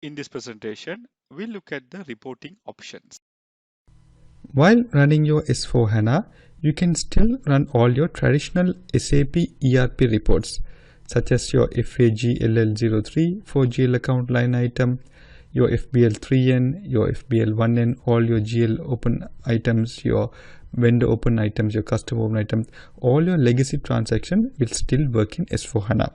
In this presentation, we look at the reporting options. While running your S4HANA, you can still run all your traditional SAP ERP reports, such as your FAGLL03 for GL account line item, your FBL3N, your FBL1N, all your GL open items, your vendor open items, your customer open items, all your legacy transaction will still work in S4HANA.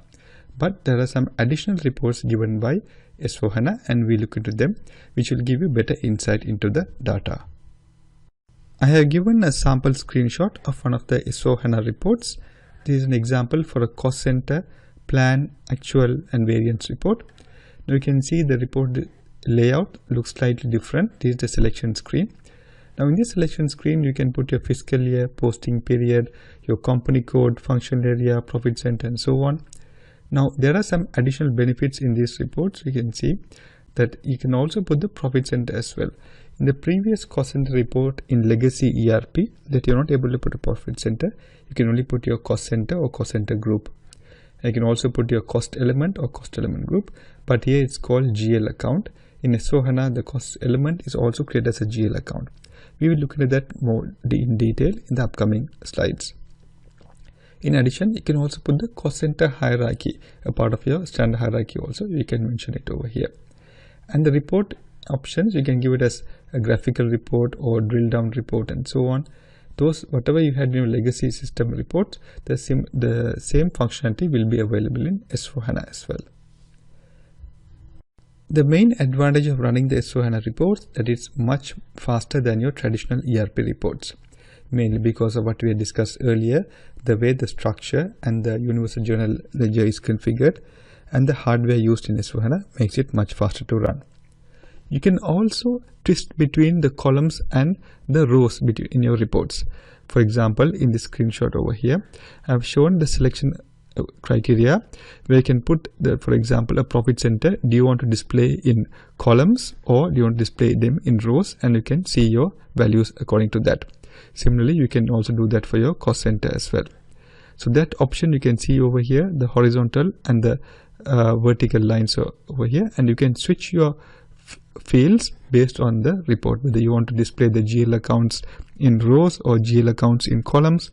But there are some additional reports given by S4HANA, and we look into them, which will give you better insight into the data. I have given a sample screenshot of one of the S4HANA reports. This is an example for a cost center, plan, actual and variance report. Now you can see the report layout looks slightly different. This is the selection screen. Now in this selection screen, you can put your fiscal year, posting period, your company code, functional area, profit center and so on. Now there are some additional benefits in these reports. You can see that you can also put the profit center as well. In the previous cost center report in legacy ERP, that you're not able to put a profit center, you can only put your cost center or cost center group. You can also put your cost element or cost element group, but here it's called GL account. In S4HANA, the cost element is also created as a GL account. We will look at that more in detail in the upcoming slides. In addition, you can also put the cost center hierarchy, a part of your standard hierarchy also. You can mention it over here. And the report options, you can give it as a graphical report or drill down report and so on. Those, whatever you had in your legacy system reports, the same functionality will be available in S4HANA as well. The main advantage of running the S4HANA reports, that it's much faster than your traditional ERP reports, mainly because of what we had discussed earlier, the way the structure and the universal journal ledger is configured and the hardware used in S4HANA makes it much faster to run. You can also twist between the columns and the rows in your reports. For example, in this screenshot over here, I have shown the selection criteria where you can put for example, a profit center. Do you want to display in columns or do you want to display them in rows? And you can see your values according to that. Similarly, you can also do that for your cost center as well. So that option you can see over here, the horizontal and the vertical lines over here, and you can switch your fields based on the report, whether you want to display the GL accounts in rows or GL accounts in columns,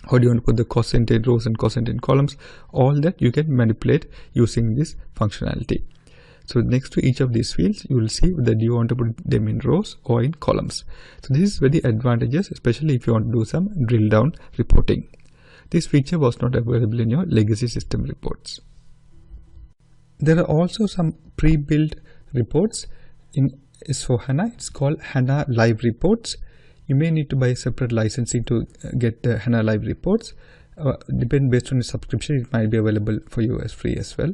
or do you want to put the cost center in rows and cost center in columns. All that you can manipulate using this functionality. So next to each of these fields, you will see that you want to put them in rows or in columns. So this is very advantageous, especially if you want to do some drill down reporting. This feature was not available in your legacy system reports. There are also some pre-built reports in S4HANA. It's called HANA Live Reports. You may need to buy a separate licensing to get the HANA Live Reports. Based on your subscription, it might be available for you as free as well.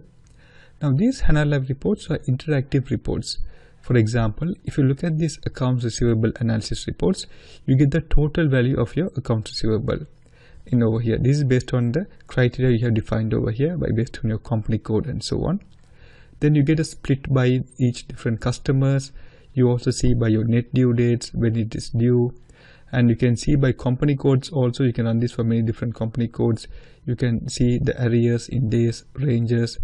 Now these HANA Live Reports are interactive reports. For example, if you look at these accounts receivable analysis reports, you get the total value of your accounts receivable in over here. This is based on the criteria you have defined over here, based on your company code and so on. Then you get a split by each different customers. You also see by your net due dates, when it is due, and you can see by company codes also. You can run this for many different company codes. You can see the arrears in days, ranges,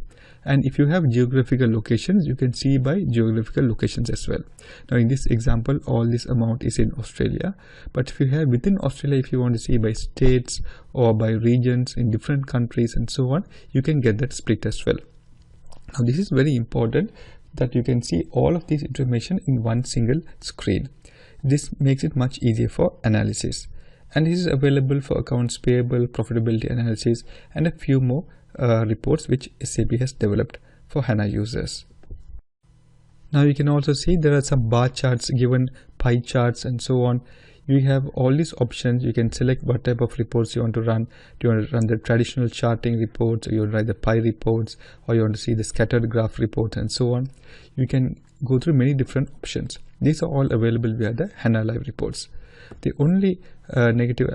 and if you have geographical locations, you can see by geographical locations as well. Now in this example, all this amount is in Australia, but if you have within Australia, if you want to see by states or by regions in different countries and so on, you can get that split as well. Now this is very important, that you can see all of this information in one single screen. This makes it much easier for analysis, and this is available for accounts payable, profitability analysis, and a few more reports which SAP has developed for HANA users. Now you can also see there are some bar charts given, pie charts and so on. You have all these options. You can select what type of reports you want to run. Do you want to run the traditional charting reports, or you want to write the pie reports, or you want to see the scattered graph reports and so on. You can go through many different options. These are all available via the HANA Live Reports. The only negative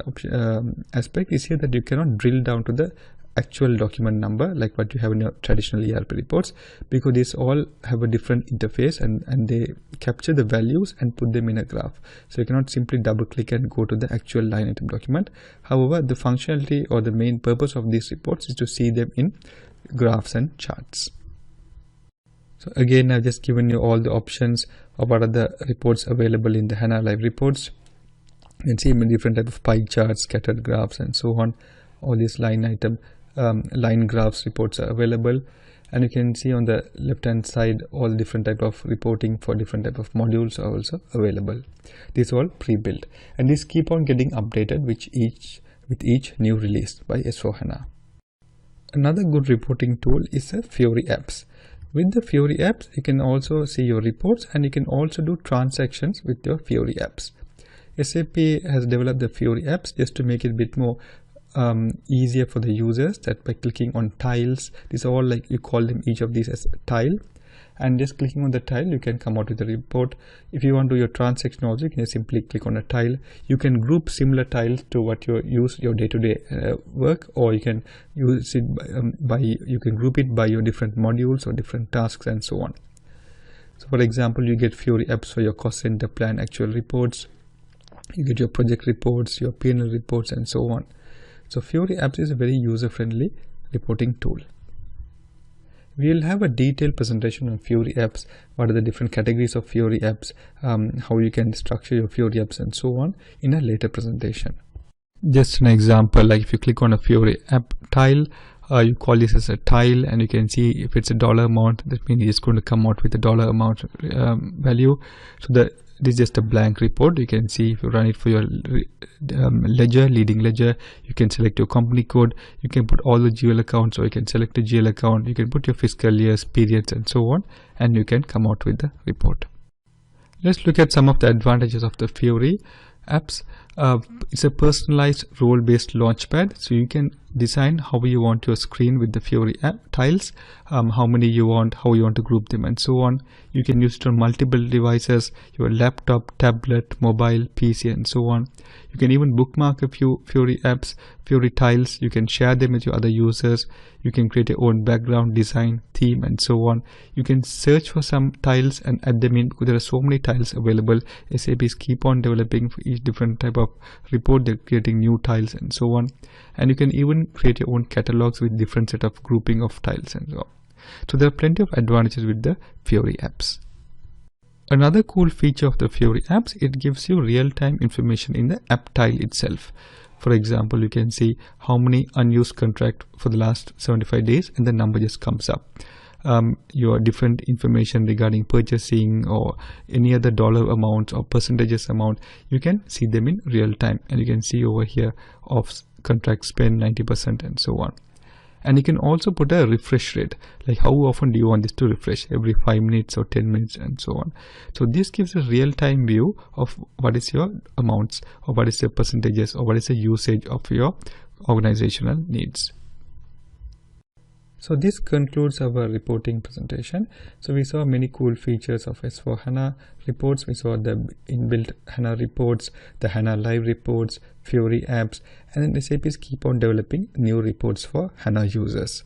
aspect is here that you cannot drill down to the actual document number like what you have in your traditional ERP reports, because these all have a different interface and they capture the values and put them in a graph. So you cannot simply double click and go to the actual line item document. However, the functionality or the main purpose of these reports is to see them in graphs and charts. So again, I've just given you all the options of what are the reports available in the HANA Live reports. You can see many different type of pie charts, scattered graphs, and so on. All these line graphs reports are available, and you can see on the left hand side all different type of reporting for different type of modules are also available. These are all pre-built, and these keep on getting updated with each new release by S4HANA. Another good reporting tool is the Fiori apps. With the Fiori apps, you can also see your reports, and you can also do transactions with your Fiori apps. SAP has developed the Fiori apps just to make it a bit more easier for the users, that by clicking on tiles, these are all like, you call them each of these as a tile, and just clicking on the tile you can come out with a report. If you want to do your transaction also, you can simply click on a tile. You can group similar tiles to what you use your day-to-day work, or you can use it you can group it by your different modules or different tasks and so on. So for example, you get Fiori apps for your cost center plan actual reports, you get your project reports, your P&L reports, and so on. So Fiori apps is a very user-friendly reporting tool. We will have a detailed presentation on Fiori apps, what are the different categories of Fiori apps, how you can structure your Fiori apps, and so on in a later presentation. Just an example, like if you click on a Fiori app tile, you call this as a tile, and you can see if it's a dollar amount, that means it's going to come out with a dollar amount value. So this is just a blank report. You can see if you run it for your ledger, leading ledger, you can select your company code, you can put all the GL accounts, or you can select a GL account, you can put your fiscal years, periods, and so on, and you can come out with the report. Let's look at some of the advantages of the Fiori apps. It's a personalized role-based launchpad, so you can design how you want your screen with the Fiori app tiles, how many you want, how you want to group them, and so on. You can use it on multiple devices, your laptop, tablet, mobile, PC, and so on. You can even bookmark a few Fiori apps, Fiori tiles. You can share them with your other users. You can create your own background design, theme, and so on. You can search for some tiles and add them in, because there are so many tiles available. SAPs keep on developing for each different type of report. They're creating new tiles and so on. And you can even create your own catalogs with different set of grouping of tiles and so on. So there are plenty of advantages with the Fiori apps. Another cool feature of the Fiori apps, it gives you real-time information in the app tile itself. For example, you can see how many unused contract for the last 75 days, and the number just comes up. Your different information regarding purchasing or any other dollar amounts or percentages amount, you can see them in real time, and you can see over here of contract spend 90% and so on. And you can also put a refresh rate, like how often do you want this to refresh, every 5 minutes or 10 minutes and so on. So this gives a real-time view of what is your amounts, or what is the percentages, or what is the usage of your organizational needs. So this concludes our reporting presentation. So we saw many cool features of S4HANA reports. We saw the inbuilt HANA reports, the HANA Live reports, Fiori apps, and then SAPs keep on developing new reports for HANA users.